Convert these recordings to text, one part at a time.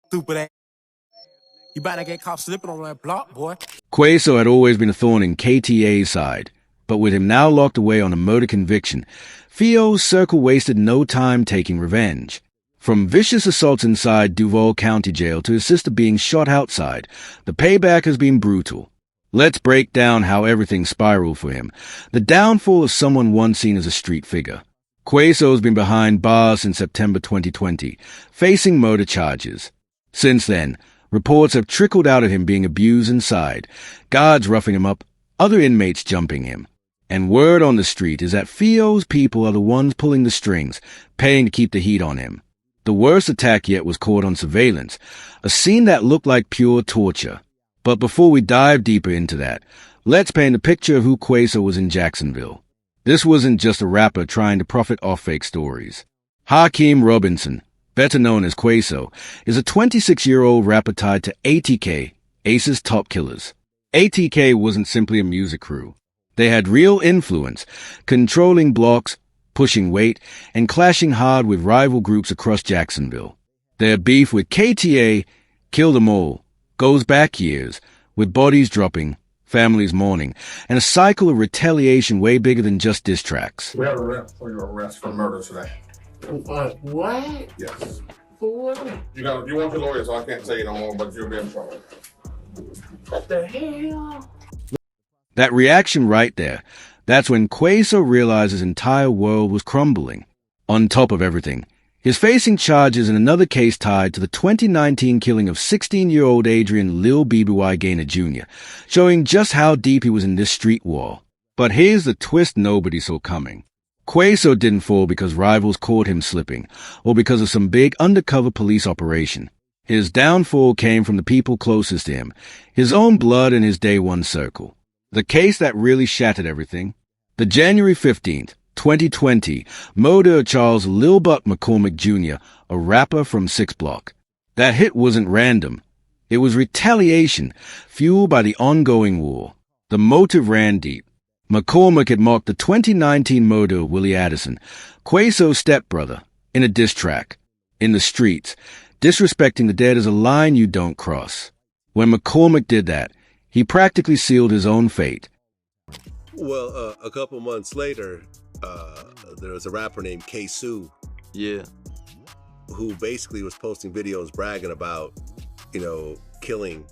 Stupid ass. You better get caught slipping on that block, boy. Quaso had always been a thorn in KTA's side, but with him now locked away on a murder conviction, Theo's circle wasted no time taking revenge. From vicious assaults inside Duval County Jail to his sister being shot outside, the payback has been brutal. Let's break down how everything spiraled for him. The downfall of someone once seen as a street figure. Quaso's been behind bars since September 2020, facing murder charges. Since then, reports have trickled out of him being abused inside, guards roughing him up, other inmates jumping him. And word on the street is that Theo's people are the ones pulling the strings, paying to keep the heat on him. The worst attack yet was caught on surveillance, a scene that looked like pure torture. But before we dive deeper into that, let's paint a picture of who Quaso was in Jacksonville. This wasn't just a rapper trying to profit off fake stories. Hakeem Robinson, better known as Quaso, is a 26-year-old rapper tied to ATK, Ace's top killers. ATK wasn't simply a music crew. They had real influence, controlling blocks, pushing weight, and clashing hard with rival groups across Jacksonville. Their beef with KTA, Kill Them All, goes back years, with bodies dropping, families mourning, and a cycle of retaliation way bigger than just diss tracks. We have a rep for your arrest for murder today. What? Yes. For what? You want your lawyer, so I can't say no more, but you'll be in trouble. What the hell? That reaction right there, that's when Quaso realized his entire world was crumbling. On top of everything, he's facing charges in another case tied to the 2019 killing of 16-year-old Adrian Lil BBY Gaynor Jr., showing just how deep he was in this street war. But here's the twist nobody saw coming. Quaso didn't fall because rivals caught him slipping, or because of some big undercover police operation. His downfall came from the people closest to him, his own blood and his day one circle. The case that really shattered everything, the January 15th, 2020, murder of Charles Lil Buck McCormick Jr., a rapper from 6 Block. That hit wasn't random. It was retaliation, fueled by the ongoing war. The motive ran deep. McCormick had mocked the 2019 murder of Willie Addison, Quaso's stepbrother, in a diss track. In the streets, disrespecting the dead is a line you don't cross. When McCormick did that, he practically sealed his own fate. Well, a couple months later, there was a rapper named Ksoo. Yeah. Who basically was posting videos bragging about, killing,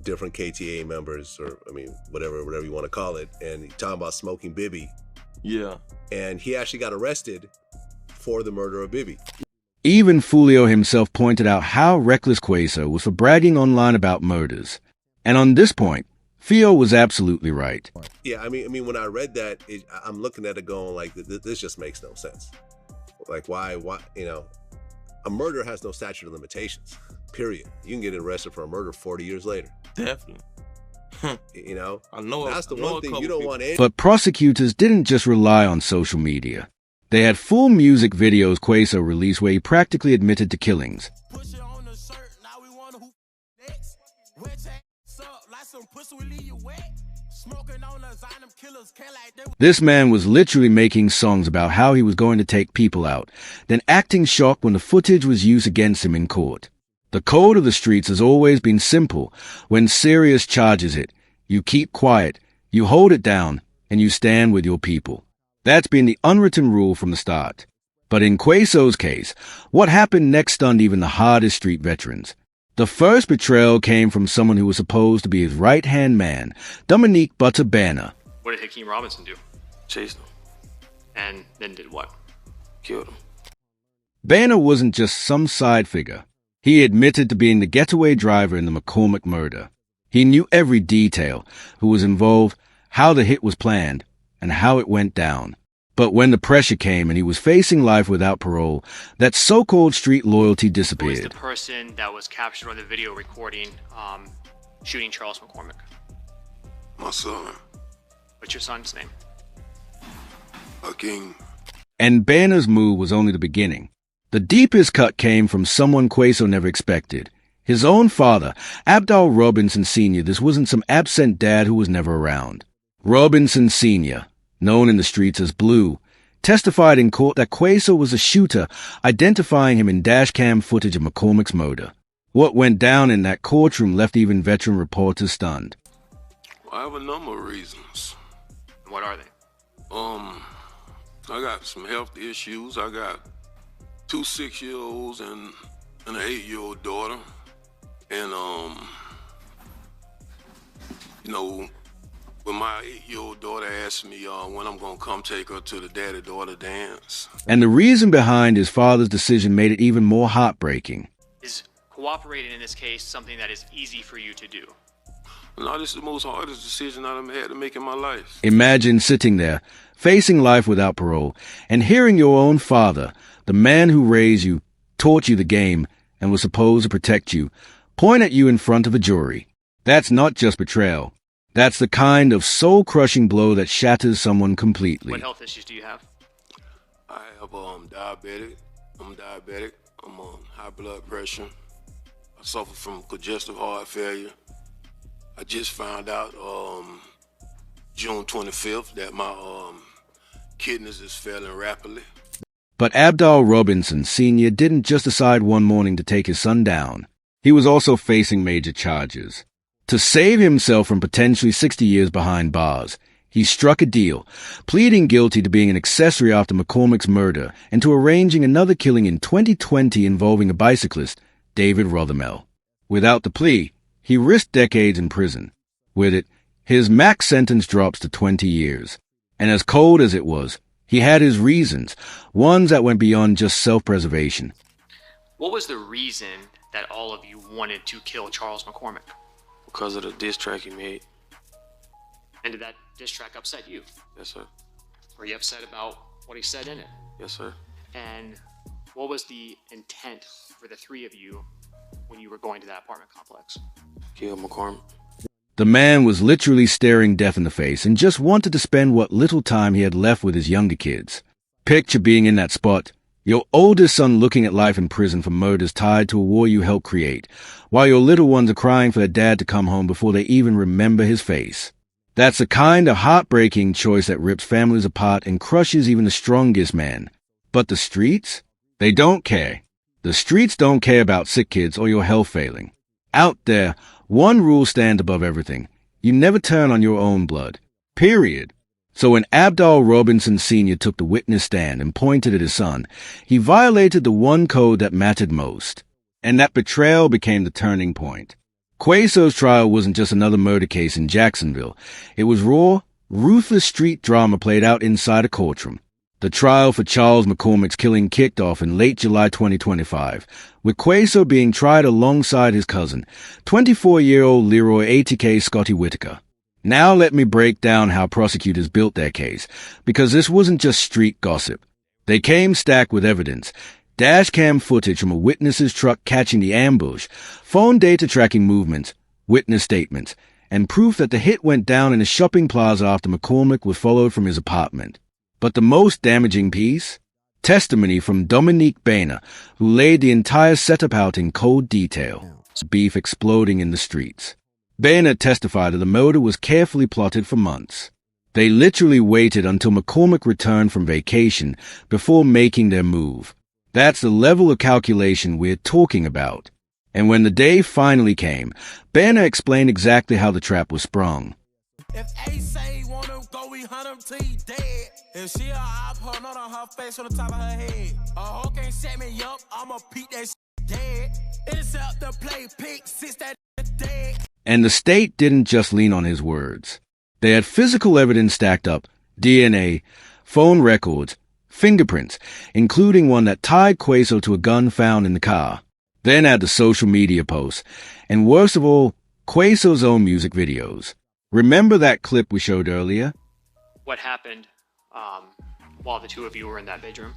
different KTA members, or, whatever you want to call it. And he talking about smoking Bibby. Yeah. And he actually got arrested for the murder of Bibby. Even Foolio himself pointed out how reckless Quaso was for bragging online about murders. And on this point, Theo was absolutely right. Yeah, I mean, when I read that, I'm looking at it going like, this just makes no sense. Like, why, a murder has no statute of limitations, period. You can get arrested for a murder 40 years later. Definitely. I know that's the one thing you don't want to. But prosecutors didn't just rely on social media. They had full music videos Quaso released where he practically admitted to killings. This man was literally making songs about how he was going to take people out, then acting shocked when the footage was used against him in court. The code of the streets has always been simple. When serious charges hit, you keep quiet, you hold it down, and you stand with your people. That's been the unwritten rule from the start. But in Quaso's case, what happened next stunned even the hardest street veterans. The first betrayal came from someone who was supposed to be his right-hand man, Dominique Butter Banner. What did Hakeem Robinson do? Chased him. And then did what? Killed him. Banner wasn't just some side figure. He admitted to being the getaway driver in the McCormick murder. He knew every detail, who was involved, how the hit was planned, and how it went down. But when the pressure came and he was facing life without parole, that so-called street loyalty disappeared. Who is the person that was captured on the video recording shooting Charles McCormick? My son. What's your son's name? Hakeem. And Banner's move was only the beginning. The deepest cut came from someone Quaso never expected. His own father, Abdul Robinson Sr. This wasn't some absent dad who was never around. Robinson Sr., known in the streets as Blue, testified in court that Quaso was the shooter, identifying him in dashcam footage of McCormick's murder. What went down in that courtroom left even veteran reporters stunned. I have a number of reasons. What are they? I got some health issues. I got 2 6-year-olds and an 8-year-old daughter. And, when my 8-year-old daughter asked me when I'm gonna come take her to the daddy-daughter dance. And the reason behind his father's decision made it even more heartbreaking. Is cooperating in this case something that is easy for you to do? No, this is the most hardest decision I've had to make in my life. Imagine sitting there, facing life without parole, and hearing your own father, the man who raised you, taught you the game, and was supposed to protect you, point at you in front of a jury. That's not just betrayal. That's the kind of soul-crushing blow that shatters someone completely. What health issues do you have? I have diabetic. I'm diabetic. I'm on high blood pressure. I suffer from congestive heart failure. I just found out June 25th that my kidneys is failing rapidly. But Abdal Robinson Sr. didn't just decide one morning to take his son down. He was also facing major charges. To save himself from potentially 60 years behind bars, he struck a deal, pleading guilty to being an accessory after McCormick's murder and to arranging another killing in 2020 involving a bicyclist, David Rothermel. Without the plea, he risked decades in prison. With it, his max sentence drops to 20 years. And as cold as it was, he had his reasons, ones that went beyond just self-preservation. What was the reason that all of you wanted to kill Charles McCormick? Because of the diss track he made. And did that diss track upset you? Yes, sir. Were you upset about what he said in it? Yes, sir. And what was the intent for the three of you when you were going to that apartment complex? Kill McCormick. The man was literally staring death in the face and just wanted to spend what little time he had left with his younger kids. Picture being in that spot, your oldest son looking at life in prison for murders tied to a war you helped create, while your little ones are crying for their dad to come home before they even remember his face. That's the kind of heartbreaking choice that rips families apart and crushes even the strongest man. But the streets? They don't care. The streets don't care about sick kids or your health failing. Out there, one rule stands above everything. You never turn on your own blood. Period. So when Abdal Robinson Sr. took the witness stand and pointed at his son, he violated the one code that mattered most. And that betrayal became the turning point. Quaso's trial wasn't just another murder case in Jacksonville. It was raw, ruthless street drama played out inside a courtroom. The trial for Charles McCormick's killing kicked off in late July 2025, with Quaso being tried alongside his cousin, 24-year-old Leroy ATK Scotty Whitaker. Now let me break down how prosecutors built their case, because this wasn't just street gossip. They came stacked with evidence, dashcam footage from a witness's truck catching the ambush, phone data tracking movements, witness statements, and proof that the hit went down in a shopping plaza after McCormick was followed from his apartment. But the most damaging piece? Testimony from Dominique Boehner, who laid the entire setup out in cold detail. Beef exploding in the streets. Boehner testified that the murder was carefully plotted for months. They literally waited until McCormick returned from vacation before making their move. That's the level of calculation we're talking about. And when the day finally came, Boehner explained exactly how the trap was sprung. If A say wanna go, we hunt him till he dead. If she a op, her not on her face on the top of her head. A hoe can't set me up, I'ma beat that dead. Intercept the play, pick, since that dead. And the state didn't just lean on his words. They had physical evidence stacked up, DNA, phone records, fingerprints, including one that tied Quaso to a gun found in the car. Then add the social media posts, and worst of all, Quaso's own music videos. Remember that clip we showed earlier? What happened while the two of you were in that bedroom?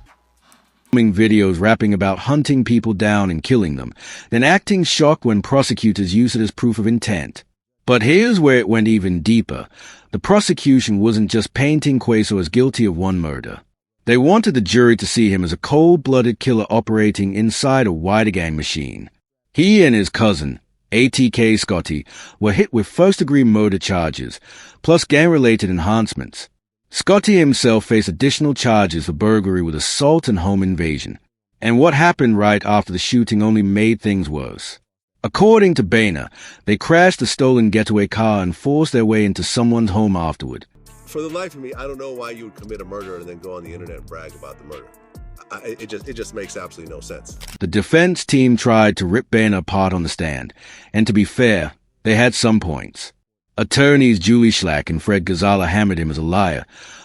Videos rapping about hunting people down and killing them, then acting shocked when prosecutors used it as proof of intent. But here's where it went even deeper. The prosecution wasn't just painting Quaso as guilty of one murder. They wanted the jury to see him as a cold-blooded killer operating inside a wider gang machine. He and his cousin, ATK Scotty, were hit with first-degree murder charges, plus gang-related enhancements. Scotty himself faced additional charges for burglary with assault and home invasion. And what happened right after the shooting only made things worse. According to Boehner, they crashed a stolen getaway car and forced their way into someone's home afterward. For the life of me, I don't know why you would commit a murder and then go on the internet and brag about the murder. It just makes absolutely no sense. The defense team tried to rip Boehner apart on the stand, and to be fair, they had some points. Attorneys Julie Schlack and Fred Ghazala hammered him as a liar,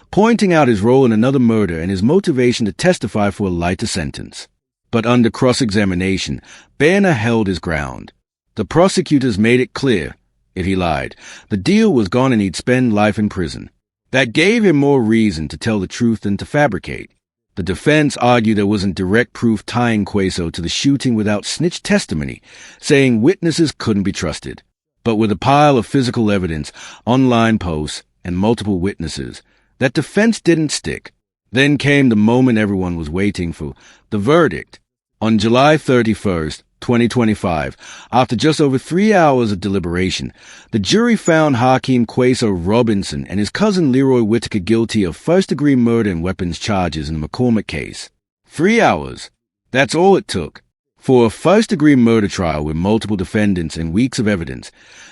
pointing out his role in another murder and his motivation to testify for a lighter sentence. But under cross-examination, Boehner held his ground. The prosecutors made it clear, if he lied, the deal was gone and he'd spend life in prison. That gave him more reason to tell the truth than to fabricate. The defense argued there wasn't direct proof tying Quaso to the shooting without snitch testimony, saying witnesses couldn't be trusted. But with a pile of physical evidence, online posts, and multiple witnesses, that defense didn't stick. Then came the moment everyone was waiting for, the verdict. On July 31st, 2025, after just over 3 hours of deliberation, the jury found Hakeem Quaso Robinson and his cousin Leroy Whitaker guilty of first-degree murder and weapons charges in the McCormick case. 3 hours. That's all it took. For a first-degree murder trial with multiple defendants and weeks of evidence,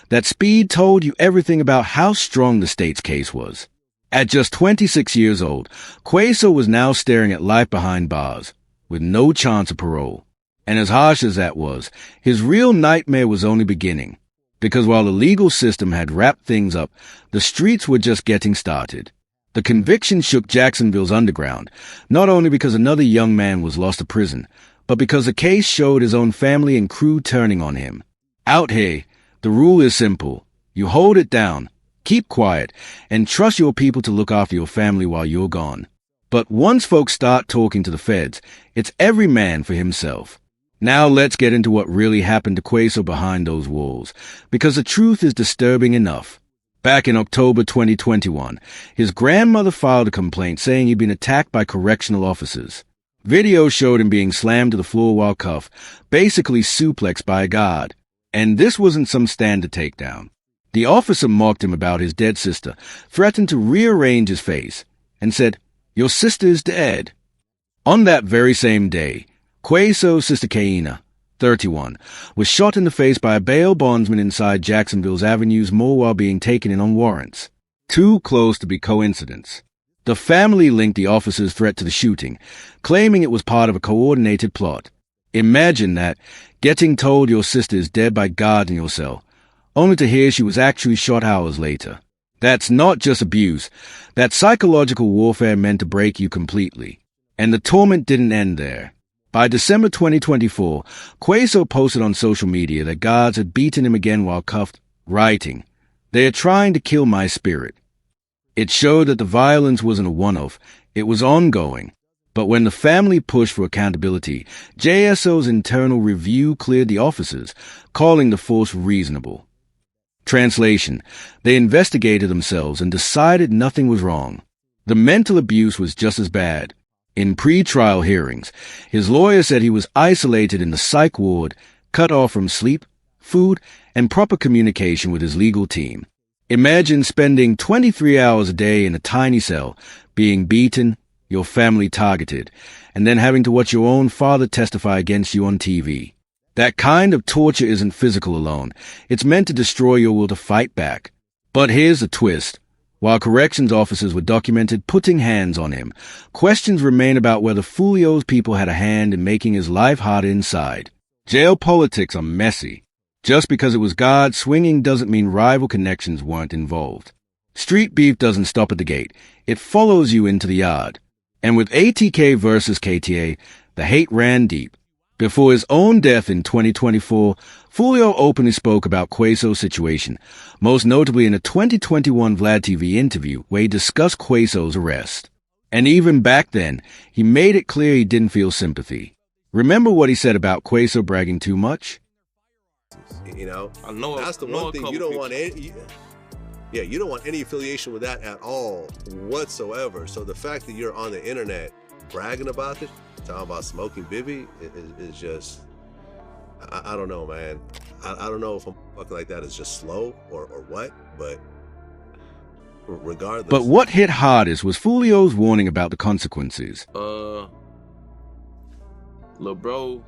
that speed told you everything about how strong the state's case was. At just 26 years old, Quaso was now staring at life behind bars, with no chance of parole. And as harsh as that was, his real nightmare was only beginning. Because while the legal system had wrapped things up, the streets were just getting started. The conviction shook Jacksonville's underground, not only because another young man was lost to prison, but because the case showed his own family and crew turning on him. Out here, the rule is simple. You hold it down, keep quiet, and trust your people to look after your family while you're gone. But once folks start talking to the feds, it's every man for himself. Now let's get into what really happened to Quaso behind those walls, because the truth is disturbing enough. Back in October 2021, his grandmother filed a complaint saying he'd been attacked by correctional officers. Video showed him being slammed to the floor while cuffed, basically suplexed by a guard. And this wasn't some standard takedown. The officer mocked him about his dead sister, threatened to rearrange his face, and said, "Your sister is dead." On that very same day, Quaso's sister Kaina, 31, was shot in the face by a bail bondsman inside Jacksonville's Avenues Mall while being taken in on warrants. Too close to be coincidence. The family linked the officer's threat to the shooting, claiming it was part of a coordinated plot. Imagine that, getting told your sister is dead by guards in your cell, only to hear she was actually shot hours later. That's not just abuse. That's psychological warfare meant to break you completely. And the torment didn't end there. By December 2024, Quaso posted on social media that guards had beaten him again while cuffed, writing, "They are trying to kill my spirit." It showed that the violence wasn't a one-off, it was ongoing. But when the family pushed for accountability, JSO's internal review cleared the officers, calling the force reasonable. Translation: they investigated themselves and decided nothing was wrong. The mental abuse was just as bad. In pre-trial hearings, his lawyer said he was isolated in the psych ward, cut off from sleep, food, and proper communication with his legal team. Imagine spending 23 hours a day in a tiny cell, being beaten, your family targeted, and then having to watch your own father testify against you on TV. That kind of torture isn't physical alone. It's meant to destroy your will to fight back. But here's the twist. While corrections officers were documented putting hands on him, questions remain about whether Foolio's people had a hand in making his life harder inside. Jail politics are messy. Just because it was guard swinging doesn't mean rival connections weren't involved. Street beef doesn't stop at the gate. It follows you into the yard. And with ATK versus KTA, the hate ran deep. Before his own death in 2024, Foolio openly spoke about Quaso's situation, most notably in a 2021 Vlad TV interview where he discussed Quaso's arrest. And even back then, he made it clear he didn't feel sympathy. Remember what he said about Quaso bragging too much? You know, that's the one thing you don't want any. Yeah, you don't want any affiliation with that at all whatsoever. So the fact that you're on the internet bragging about it, talking about smoking Bibby, is just, I don't know, man. I don't know if a fuck like that is just slow or what, but regardless. But what hit hardest was Foolio's warning about the consequences. Lil' bro,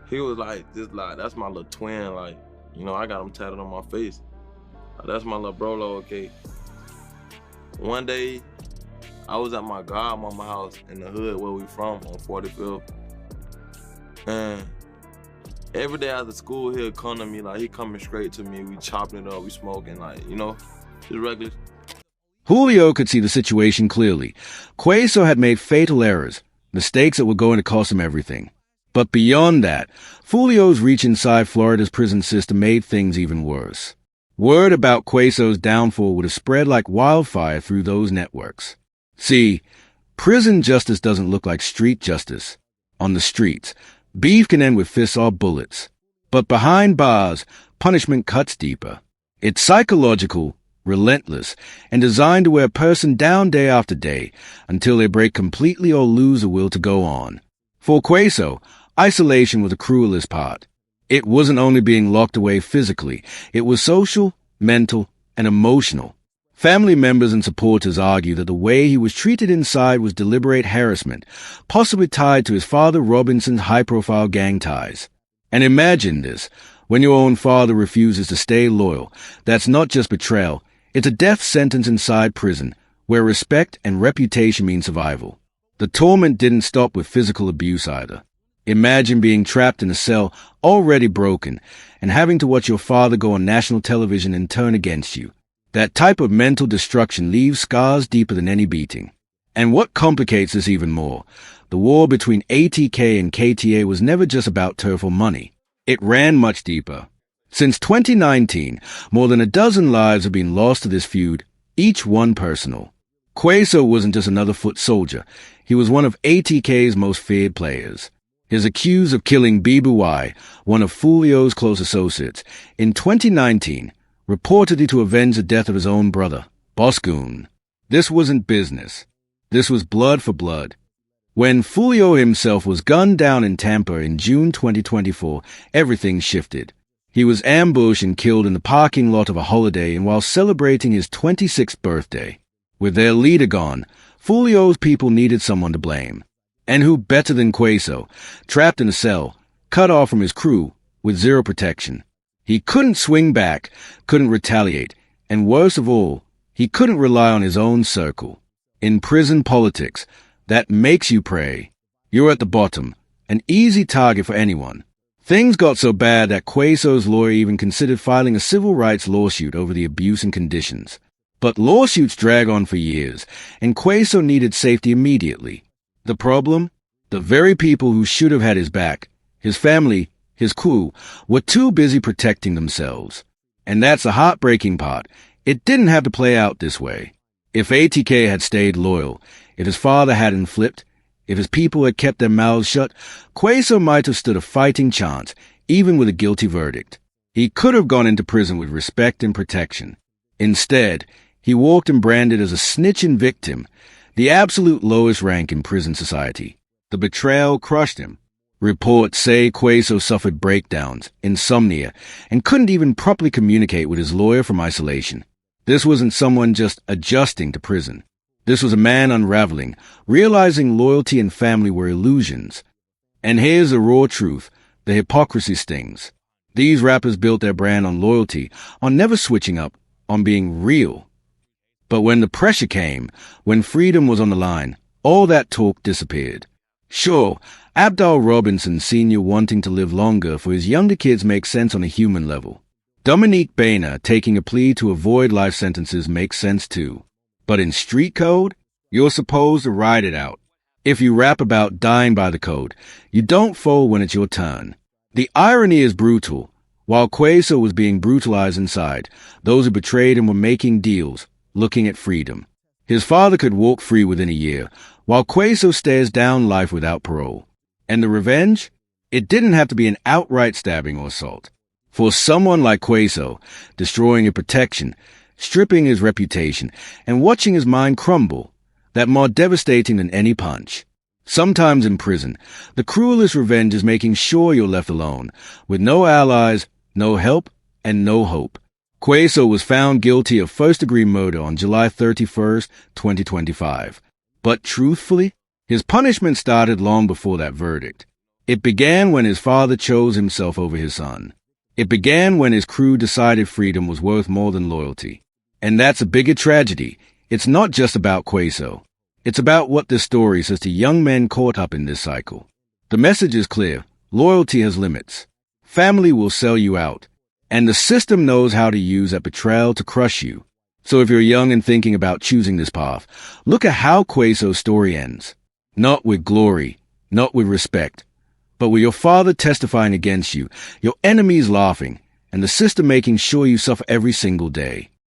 he was like, that's my little twin, like, you know, I got him tatted on my face. That's my little bro, okay. One day, I was at my godmama house in the hood where we from, on 45th. And every day after school, he'll come to me, like, he coming straight to me, we chopping it up, we smoking, like, you know, just regular. Foolio could see the situation clearly. Quaso had made fatal errors, mistakes that were going to cost him everything. But beyond that, Foolio's reach inside Florida's prison system made things even worse. Word about Quaso's downfall would have spread like wildfire through those networks. See, prison justice doesn't look like street justice. On the streets, beef can end with fists or bullets. But behind bars, punishment cuts deeper. It's psychological, relentless, and designed to wear a person down day after day until they break completely or lose the will to go on. For Quaso, isolation was the cruelest part. It wasn't only being locked away physically, it was social, mental, and emotional. Family members and supporters argue that the way he was treated inside was deliberate harassment, possibly tied to his father Robinson's high-profile gang ties. And imagine this, when your own father refuses to stay loyal, that's not just betrayal, it's a death sentence inside prison, where respect and reputation mean survival. The torment didn't stop with physical abuse either. Imagine being trapped in a cell already broken and having to watch your father go on national television and turn against you. That type of mental destruction leaves scars deeper than any beating. And what complicates this even more, the war between ATK and KTA was never just about turf or money. It ran much deeper. Since 2019, more than a dozen lives have been lost to this feud, each one personal. Quaso wasn't just another foot soldier. He was one of ATK's most feared players. Is accused of killing BBY, one of Foolio's close associates, in 2019, reportedly to avenge the death of his own brother, Boscoon. This wasn't business. This was blood for blood. When Foolio himself was gunned down in Tampa in June 2024, everything shifted. He was ambushed and killed in the parking lot of a Holiday Inn while celebrating his 26th birthday. With their leader gone, Foolio's people needed someone to blame. And who better than Quaso, trapped in a cell, cut off from his crew, with zero protection. He couldn't swing back, couldn't retaliate, and worst of all, he couldn't rely on his own circle. In prison politics, that makes you pray. You're at the bottom, an easy target for anyone. Things got so bad that Quaso's lawyer even considered filing a civil rights lawsuit over the abuse and conditions. But lawsuits drag on for years, and Quaso needed safety immediately. The problem? The very people who should have had his back, his family, his crew, were too busy protecting themselves. And that's the heartbreaking part. It didn't have to play out this way. If ATK had stayed loyal, if his father hadn't flipped, if his people had kept their mouths shut, Quaso might have stood a fighting chance, even with a guilty verdict. He could have gone into prison with respect and protection. Instead, he walked and branded as a snitch and victim, the absolute lowest rank in prison society. The betrayal crushed him. Reports say Quaso suffered breakdowns, insomnia, and couldn't even properly communicate with his lawyer from isolation. This wasn't someone just adjusting to prison. This was a man unraveling, realizing loyalty and family were illusions. And here's the raw truth, the hypocrisy stings. These rappers built their brand on loyalty, on never switching up, on being real. But when the pressure came, when freedom was on the line, all that talk disappeared. Sure, Abdul Robinson Sr. wanting to live longer for his younger kids makes sense on a human level. Dominique Boehner taking a plea to avoid life sentences makes sense too. But in street code, you're supposed to ride it out. If you rap about dying by the code, you don't fold when it's your turn. The irony is brutal. While Quaso was being brutalized inside, those who betrayed him were making deals, looking at freedom. His father could walk free within a year, while Quaso stares down life without parole. And the revenge? It didn't have to be an outright stabbing or assault. For someone like Quaso, destroying his protection, stripping his reputation, and watching his mind crumble, that more devastating than any punch. Sometimes in prison, the cruelest revenge is making sure you're left alone, with no allies, no help, and no hope. Quaso was found guilty of first-degree murder on July 31st, 2025. But truthfully, his punishment started long before that verdict. It began when his father chose himself over his son. It began when his crew decided freedom was worth more than loyalty. And that's a bigger tragedy. It's not just about Quaso. It's about what this story says to young men caught up in this cycle. The message is clear. Loyalty has limits. Family will sell you out. And the system knows how to use that betrayal to crush you. So if you're young and thinking about choosing this path, look at how Quaso's story ends. Not with glory, not with respect, but with your father testifying against you, your enemies laughing, and the system making sure you suffer every single day.